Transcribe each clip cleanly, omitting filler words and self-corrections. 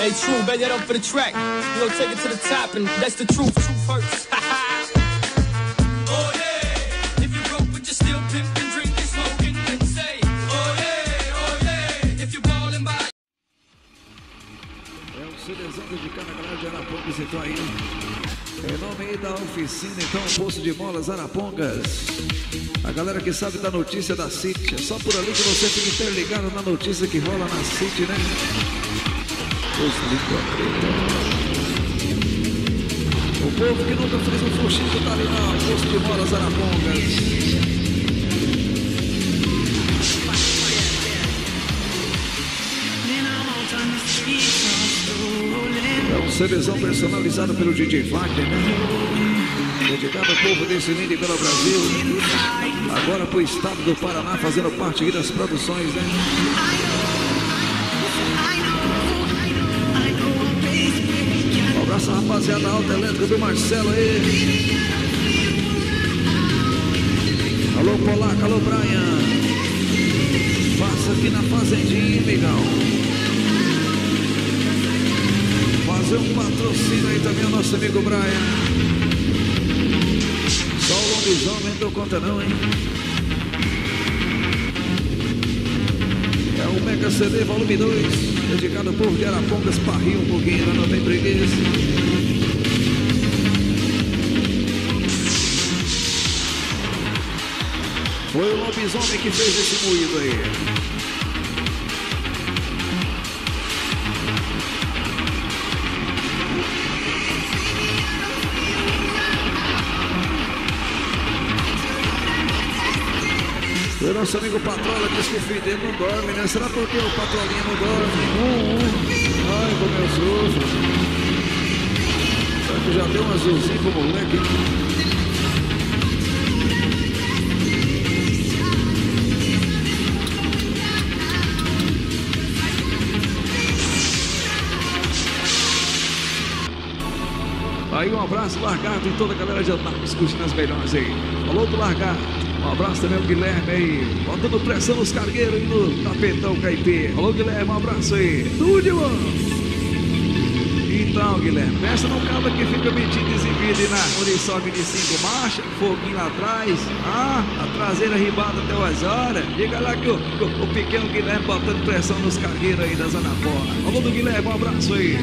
Hey, true, bet that up for the track. You know, take it to the top, and that's the truth. Truth hurts. Oh yeah, if you broke but you still pimping, drinking, smoking, and say, oh yeah, if you ballin' by. É um CDzão dedicado à galera de Arapongas, então aí. Em nome aí da oficina, então, Poço de Molas, Arapongas. A galera que sabe da notícia da City, é só por ali que você fica interligado na notícia que rola na City, né? O povo que nunca fez um fuxico tá ali na Poço de Molas, Arapongas. É um CDzão personalizado pelo DJ Wagner, né? Dedicado ao povo desse lindo e pelo Brasil. Agora pro estado do Paraná, fazendo parte aqui das produções, né? Um abraço, rapaziada, Alta Elétrica do Marcelo aí. Alô, Polaco, alô, Brian. Passa aqui na Fazendinha, amigão. Fazer um patrocínio aí também, o nosso amigo Brian. Só o lobisomem não deu conta não, hein? É o Mega CD Volume 2, dedicado ao povo de Arapongas, pra rir um pouquinho, não tem preguiça. Foi o lobisomem que fez esse moído aí. O nosso amigo Patrola diz que o filho dele não dorme, né? Será porque o Patrolinha não dorme? Ai, como eu sofro. Será que já deu um azulzinho pro moleque? Aí um abraço, Largato, e toda a galera de Anápolis curtindo as melhores aí. Falou do Largato. Um abraço também ao Guilherme aí, botando pressão nos cargueiros e no tapetão caipê. Alô, Guilherme, um abraço aí. Tudo, mano. Então, Guilherme, essa não acaba que fica metido exibido na Muriçoca de 5 marchas, foguinho lá atrás, a traseira ribada até umas horas. Diga lá que o pequeno Guilherme botando pressão nos cargueiros aí da Zona Fora. Alô, do Guilherme, um abraço aí.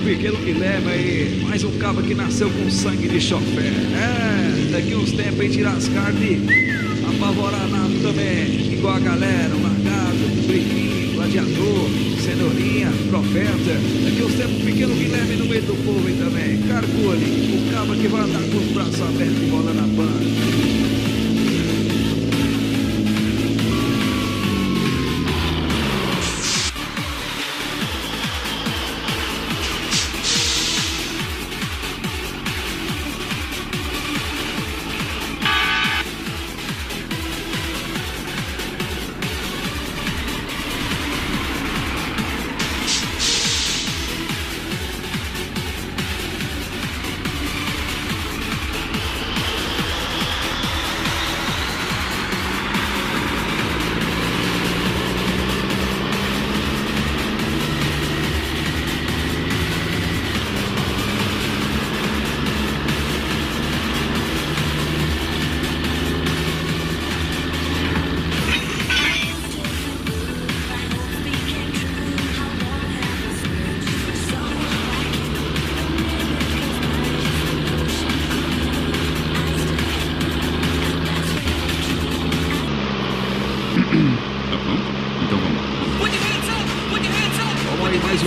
Pequeno Guilherme aí, mais um cabo que nasceu com sangue de chofer. Daqui uns tempos aí tirar as carnes, apavorar nada também, igual a galera, o Largado, o Brinquinho, Gladiador, Cenourinha, Profeta. Daqui uns tempos o pequeno Guilherme no meio do povo aí também. Carcule, o cabo que vai andar com os braços abertos e bola na banda.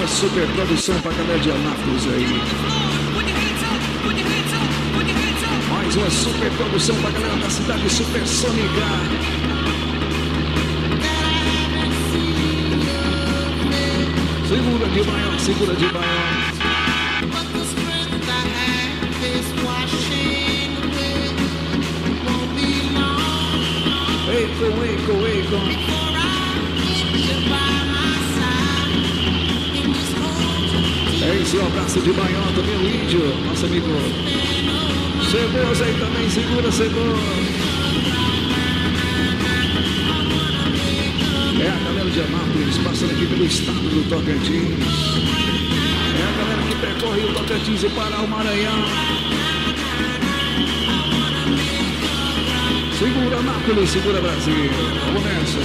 Super produção pra galera de Anápolis aí. Mais uma super produção pra galera da cidade supersônica. Segura de maior, segura de maior. Eiko. É isso, um abraço de manhã também, o Índio, nosso amigo. Ceboso aí também, segura, Ceboso. É a galera de Anápolis, passando aqui pelo estado do Tocantins. É a galera que percorre o Tocantins e para o Maranhão. Segura Anápolis, segura Brasil. Vamos nessa.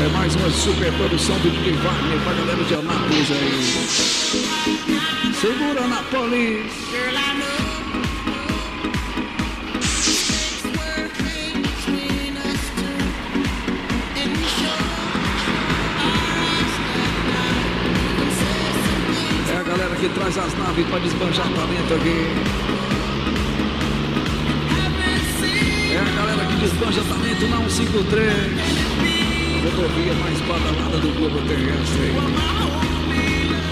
É mais uma super produção do DJ Wagner pra galera de Anápolis aí. Segura Anápolis. É a galera que traz as naves pra desbanjar talento aqui. É a galera que desbanja talento na 153. A rodovia mais badalada do globo terrestre.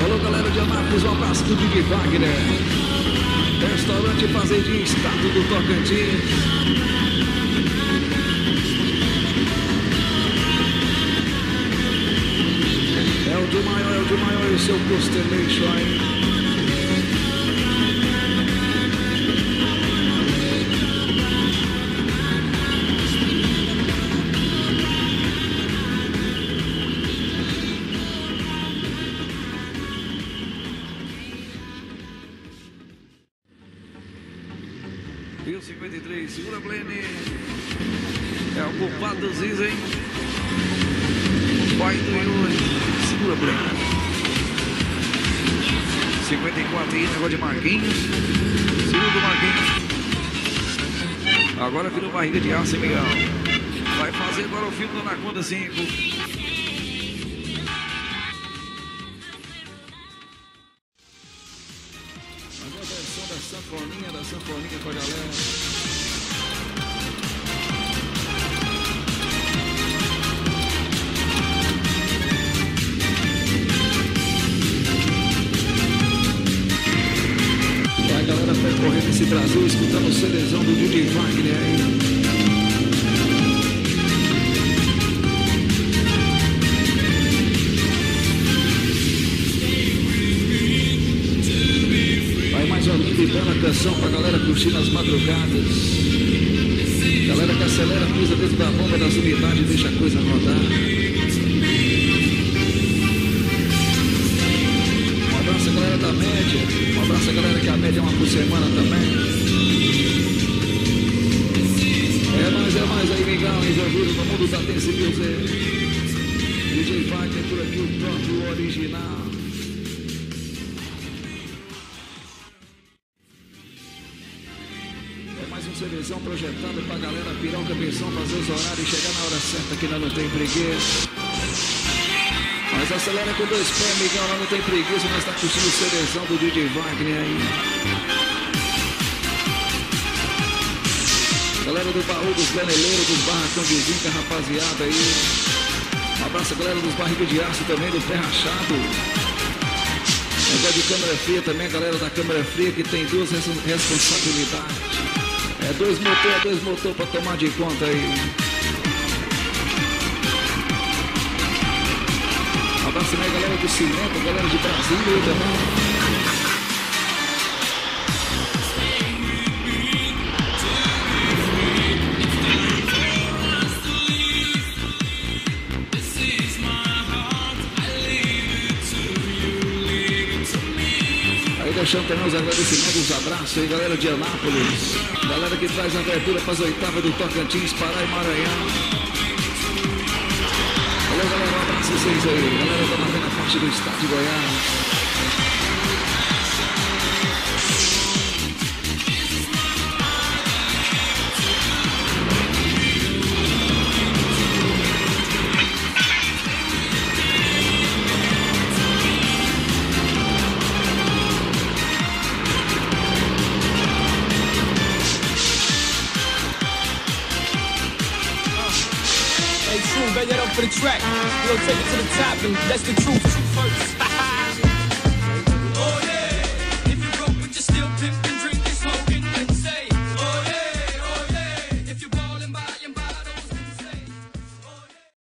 Falou, galera de Anápolis, um abraço do DJ Wagner. Restaurante Fazendinha, estado do Tocantins. É o de maior, esse é o Constellation aí. Rio 53, segura Blene. É o culpado do Ziz, hein? Pai do Yuri, segura Blene. 54 aí, negócio de Marquinhos. Segundo Marquinhos. Agora virou barriga de aço, hein, Miguel? Vai fazer agora o filme do Anaconda 5. Da sanfoninha com a galera. É a galera percorrendo esse Brasil, escutando o CDzão do DJ Wagner aí. Uma canção pra galera curtir nas madrugadas. Galera que acelera, pisa dentro da bomba das unidades e deixa a coisa rodar. Um abraço a galera da média. Um abraço a galera que a média é uma por semana também. É mais aí, Miguel, em Joguro, no mundo da Dance Music. DJ Wagner por aqui, o próprio original. CDzão projetado pra galera pirar o cabeção, fazer os horários e chegar na hora certa que nós não tem preguiça. Mas acelera com 2 pés, Miguel, nós não tem preguiça, nós tá curtindo o CDzão do DJ Wagner aí. Galera do baú, dos ganeleiros, dos barracão de zinca, rapaziada aí. Um abraço a galera dos barrigas de aço também, do pé rachado. Negócio de câmera fria também, a galera da câmera fria que tem 2 responsabilidades. É 2 motor pra tomar de conta aí. Um abraço também, galera do cinema, galera de Brasília aí também. Deixando também os agradecimentos, os abraços aí, galera de Anápolis, galera que traz a abertura para as oitavas do Tocantins, Pará e Maranhão. Valeu, galera, um abraço a vocês aí, galera da novena parte do estado de Goiás. Hey, true, bet that up for the track. We gon' take it to the top, and that's the truth. Truth first.